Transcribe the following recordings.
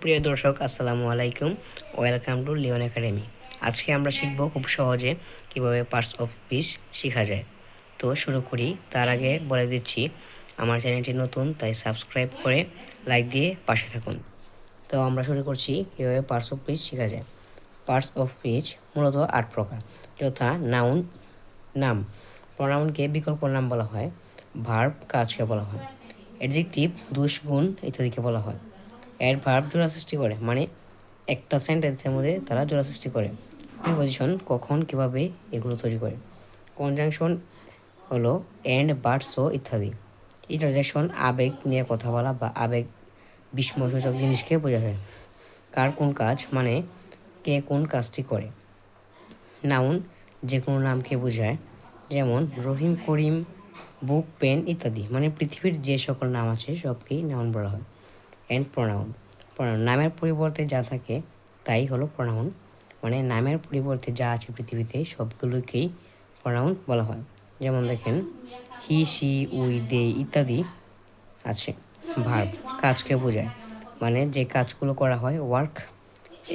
প্রিয় দর্শক আসসালামু আলাইকুম। Welcome to Leon academy. আজকে আমরা শিখব খুব সহজে কিভাবে পার্টস অফ স্পিচ শেখা যায়। তো শুরু করি। তার আগে বলে দিচ্ছি আমার চ্যানেলটি নতুন, তাই সাবস্ক্রাইব করে লাইক দিয়ে পাশে থাকুন। তো আমরা শুরু করছি কীভাবে পার্টস অফ স্পিচ শেখা যায়। পার্টস অফ স্পিচ মূলত 8 প্রকার, যথা নাউন নাম, প্রনাউনকে বিকল্প নাম বলা হয়, ভার্ব কাজকে বলা হয়, অ্যাডজেক্টিভ দোষ গুণ ইত্যাদিকে বলা হয়, অ্যাডভার্ব জোড়া সৃষ্টি করে, মানে একটা সেন্টেন্সের মধ্যে তারা জোড়া সৃষ্টি করে, প্রিপজিশন কখন কীভাবে এগুলো তৈরি করে, কনজাংশন হলো এন্ড বাট সো ইত্যাদি, ইন্টারজেকশন আবেগ নিয়ে কথা বলা বা আবেগ বিস্ময়সূচক জিনিসকে বোঝায়, কার কোন কাজ মানে কে কোন কাজটি করে, নাউন যে কোনো নামকে বোঝায়, যেমন রহিম, করিম, বুক, পেন ইত্যাদি, মানে পৃথিবীর যে সকল নাম আছে সবকেই নাউন বলা হয়। অ্যান্ড প্রনাউন, নামের পরিবর্তে যা থাকে তাই হলো প্রনাউন, মানে নামের পরিবর্তে যা আছে পৃথিবীতে সবগুলোকেই প্রনাউন বলা হয়। যেমন দেখেন হি, সি, উই, দে ইত্যাদি আছে। ভার্ব কাজকে বোঝায়, মানে যে কাজগুলো করা হয় ওয়ার্ক,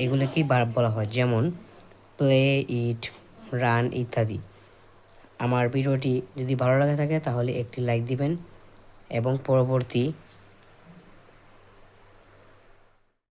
এগুলোকেই ভার্ব বলা হয়, যেমন প্লে, ইট, রান ইত্যাদি। আমার ভিডিওটি যদি ভালো লাগে থাকে তাহলে একটি লাইক দিবেন এবং পরবর্তী